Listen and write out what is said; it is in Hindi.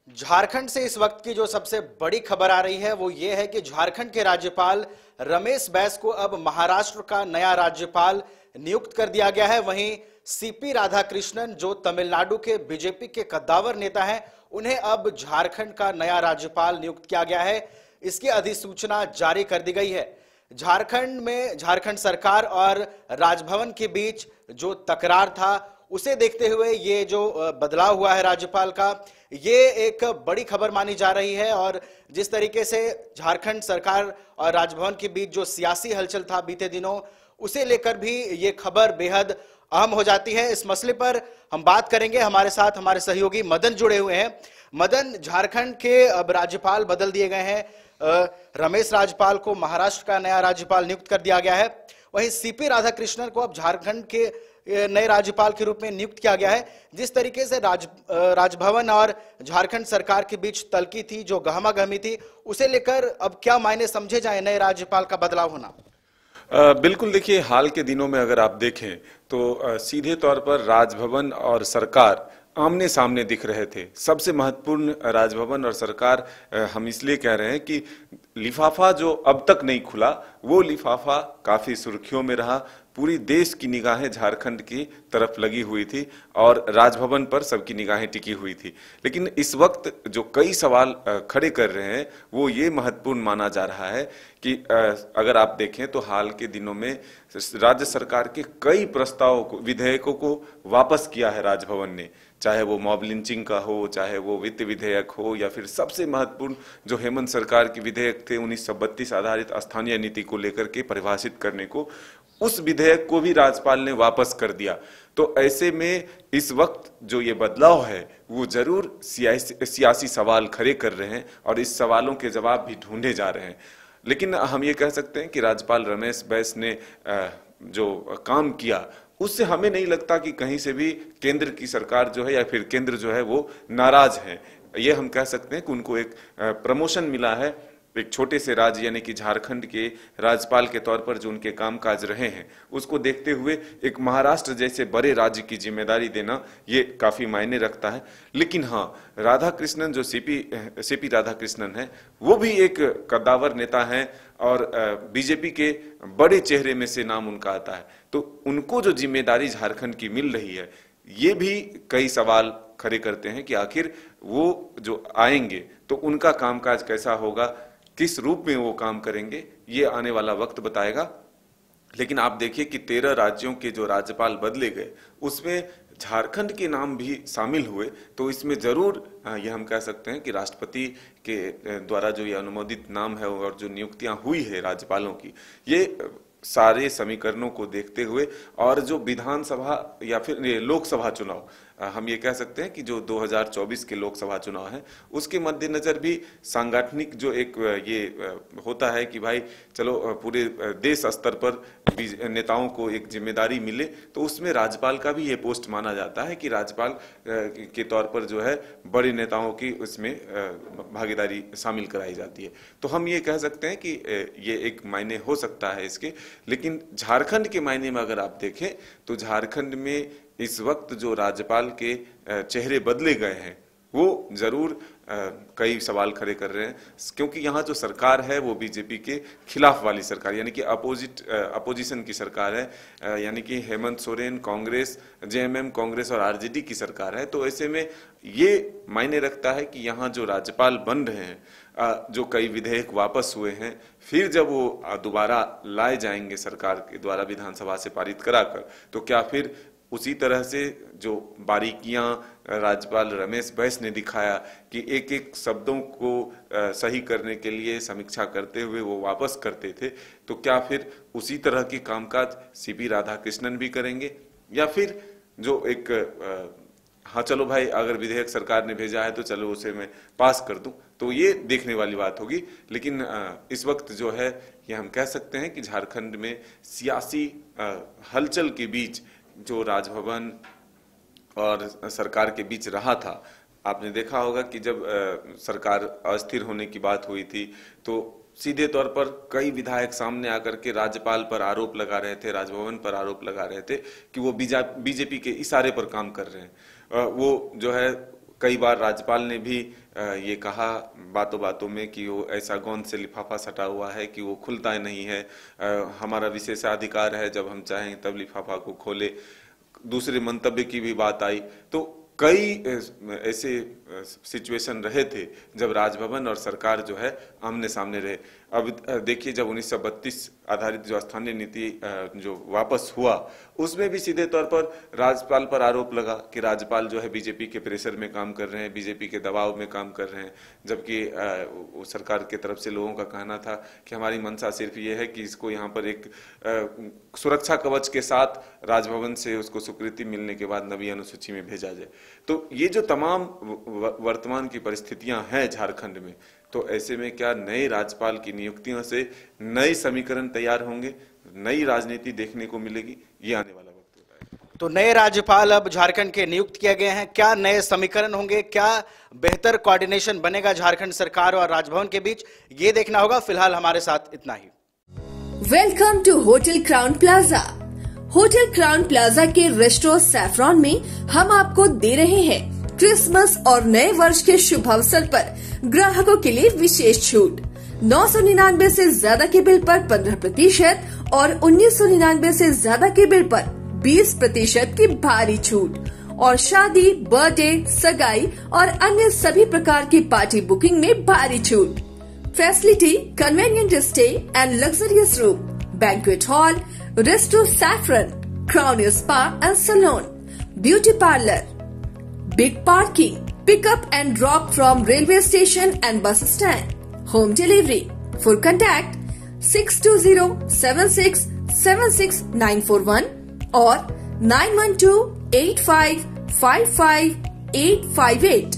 झारखंड से इस वक्त की जो सबसे बड़ी खबर आ रही है वो ये है कि झारखंड के राज्यपाल रमेश बैस को अब महाराष्ट्र का नया राज्यपाल नियुक्त कर दिया गया है। वहीं सीपी राधाकृष्णन जो तमिलनाडु के बीजेपी के कद्दावर नेता हैं, उन्हें अब झारखंड का नया राज्यपाल नियुक्त किया गया है। इसकी अधिसूचना जारी कर दी गई है। झारखंड में झारखंड सरकार और राजभवन के बीच जो तकरार था, उसे देखते हुए ये जो बदलाव हुआ है राज्यपाल का, ये एक बड़ी खबर मानी जा रही है। और जिस तरीके से झारखंड सरकार और राजभवन के बीच जो सियासी हलचल था बीते दिनों, उसे लेकर भी ये खबर बेहद अहम हो जाती है। इस मसले पर हम बात करेंगे। हमारे साथ हमारे सहयोगी मदन जुड़े हुए हैं। मदन, झारखंड के अब राज्यपाल बदल दिए गए हैं। रमेश राज्यपाल को महाराष्ट्र का नया राज्यपाल नियुक्त कर दिया गया है। वहीं सीपी राधाकृष्णन को अब झारखंड के नए राज्यपाल के रूप में नियुक्त किया गया है। जिस तरीके से राजभवन और झारखंड सरकार के बीच तल्खी थी, जो गहमागहमी थी, उसे लेकर अब क्या मायने समझे जाए नए राज्यपाल का बदलाव होना? बिल्कुल, देखिए, हाल के दिनों में अगर आप देखें तो सीधे तौर पर राजभवन और सरकार आमने सामने दिख रहे थे। सबसे महत्वपूर्ण राजभवन और सरकार, हम इसलिए कह रहे हैं कि लिफाफा जो अब तक नहीं खुला, वो लिफाफा काफी सुर्खियों में रहा। पूरी देश की निगाहें झारखंड की तरफ लगी हुई थी और राजभवन पर सबकी निगाहें टिकी हुई थी। लेकिन इस वक्त जो कई सवाल खड़े कर रहे हैं, वो ये महत्वपूर्ण माना जा रहा है कि अगर आप देखें तो हाल के दिनों में राज्य सरकार के कई प्रस्तावों को, विधेयकों को वापस किया है राजभवन ने। चाहे वो मॉब लिंचिंग का हो, चाहे वो वित्त विधेयक हो, या फिर सबसे महत्वपूर्ण जो हेमंत सरकार के विधेयक थे 1932 आधारित स्थानीय नीति को लेकर के परिभाषित करने को, उस विधेयक को भी राज्यपाल ने वापस कर दिया। तो ऐसे में इस वक्त जो ये बदलाव है, वो जरूर सियासी सवाल खड़े कर रहे हैं और इस सवालों के जवाब भी ढूंढे जा रहे हैं। लेकिन हम ये कह सकते हैं कि राज्यपाल रमेश बैस ने जो काम किया, उससे हमें नहीं लगता कि कहीं से भी केंद्र की सरकार जो है या फिर केंद्र जो है वो नाराज है। ये हम कह सकते हैं कि उनको एक प्रमोशन मिला है। एक छोटे से राज्य यानी कि झारखंड के राज्यपाल के तौर पर जो उनके कामकाज रहे हैं, उसको देखते हुए एक महाराष्ट्र जैसे बड़े राज्य की जिम्मेदारी देना ये काफी मायने रखता है। लेकिन हाँ, राधाकृष्णन जो सीपी राधाकृष्णन है, वो भी एक कद्दावर नेता है और बीजेपी के बड़े चेहरे में से नाम उनका आता है। तो उनको जो जिम्मेदारी झारखंड की मिल रही है, ये भी कई सवाल खड़े करते हैं कि आखिर वो जो आएंगे तो उनका कामकाज कैसा होगा, किस रूप में वो काम करेंगे, ये आने वाला वक्त बताएगा। लेकिन आप देखिए कि 13 राज्यों के जो राज्यपाल बदले गए, उसमें झारखंड के नाम भी शामिल हुए। तो इसमें जरूर ये हम कह सकते हैं कि राष्ट्रपति के द्वारा जो ये अनुमोदित नाम है और जो नियुक्तियां हुई है राज्यपालों की, ये सारे समीकरणों को देखते हुए और जो विधानसभा या फिर लोकसभा चुनाव, हम ये कह सकते हैं कि जो 2024 के लोकसभा चुनाव है, उसके मद्देनजर भी सांगठनिक जो एक ये होता है कि भाई चलो पूरे देश स्तर पर नेताओं को एक जिम्मेदारी मिले, तो उसमें राज्यपाल का भी ये पोस्ट माना जाता है कि राज्यपाल के तौर पर जो है बड़े नेताओं की उसमें भागीदारी शामिल कराई जाती है। तो हम ये कह सकते हैं कि ये एक मायने हो सकता है इसके। लेकिन झारखंड के मायने में अगर आप देखें तो झारखंड में इस वक्त जो राज्यपाल के चेहरे बदले गए हैं, वो जरूर कई सवाल खड़े कर रहे हैं, क्योंकि यहाँ जो सरकार है वो बीजेपी के खिलाफ वाली सरकार यानी कि अपोजिशन की सरकार है, यानी कि हेमंत सोरेन, कांग्रेस, जेएमएम कांग्रेस और आरजेडी की सरकार है। तो ऐसे में ये मायने रखता है कि यहाँ जो राज्यपाल बन रहे हैं, जो कई विधेयक वापस हुए हैं, फिर जब वो दोबारा लाए जाएंगे सरकार के द्वारा विधानसभा से पारित कराकर, तो क्या फिर उसी तरह से जो बारीकियां राज्यपाल रमेश बैस ने दिखाया कि एक एक शब्दों को सही करने के लिए समीक्षा करते हुए वो वापस करते थे, तो क्या फिर उसी तरह की कामकाज सीपी राधाकृष्णन भी करेंगे, या फिर जो एक हाँ चलो भाई, अगर विधेयक सरकार ने भेजा है तो चलो उसे मैं पास कर दूं, तो ये देखने वाली बात होगी। लेकिन इस वक्त जो है ये हम कह सकते हैं कि झारखंड में सियासी हलचल के बीच जो राजभवन और सरकार के बीच रहा था, आपने देखा होगा कि जब सरकार अस्थिर होने की बात हुई थी तो सीधे तौर पर कई विधायक सामने आकर के राज्यपाल पर आरोप लगा रहे थे, राजभवन पर आरोप लगा रहे थे कि वो बीजेपी के इशारे पर काम कर रहे हैं। वो जो है कई बार राज्यपाल ने भी ये कहा बातों बातों में कि वो ऐसा गोंद से लिफाफा सटा हुआ है कि वो खुलता नहीं है, हमारा विशेषाधिकार है, जब हम चाहें तब लिफाफा को खोले। दूसरे मंतव्य की भी बात आई। तो कई ऐसे सिचुएशन रहे थे जब राजभवन और सरकार जो है आमने सामने रहे। अब देखिए, जब 1932 आधारित जो स्थानीय नीति जो वापस हुआ, उसमें भी सीधे तौर पर राज्यपाल पर आरोप लगा कि राज्यपाल जो है बीजेपी के प्रेशर में काम कर रहे हैं, बीजेपी के दबाव में काम कर रहे हैं, जबकि सरकार की तरफ से लोगों का कहना था कि हमारी मंशा सिर्फ ये है कि इसको यहाँ पर एक सुरक्षा कवच के साथ राजभवन से उसको स्वीकृति मिलने के बाद नवी अनुसूची में भेजा जाए। तो ये जो तमाम वर्तमान की परिस्थितियां हैं झारखंड में, तो ऐसे में क्या नए राज्यपाल की नियुक्तियों से नए समीकरण तैयार होंगे, नई राजनीति देखने को मिलेगी? ये आने वाला वक्त बताएगा। तो नए राज्यपाल अब झारखंड के नियुक्त किए गए हैं, क्या नए समीकरण होंगे, क्या बेहतर कोऑर्डिनेशन बनेगा झारखंड सरकार और राजभवन के बीच, ये देखना होगा। फिलहाल हमारे साथ इतना ही। Welcome to hotel Crowne Plaza. Hotel Crowne Plaza के रेस्टोरेंट सैफरॉन में हम आपको दे रहे हैं क्रिसमस और नए वर्ष के शुभ अवसर पर ग्राहकों के लिए विशेष छूट। 999 से ज्यादा के बिल पर 15% और 1999 से ज्यादा के बिल पर 20% की भारी छूट, और शादी, बर्थडे, सगाई और अन्य सभी प्रकार की पार्टी बुकिंग में भारी छूट। Facility, convenient stay and luxurious room, banquet hall, restaurant saffron, crown spa and salon, beauty parlour, big parking, pick up and drop from railway station and bus stand, home delivery. For contact 620-76-76941 or 912-8555-858.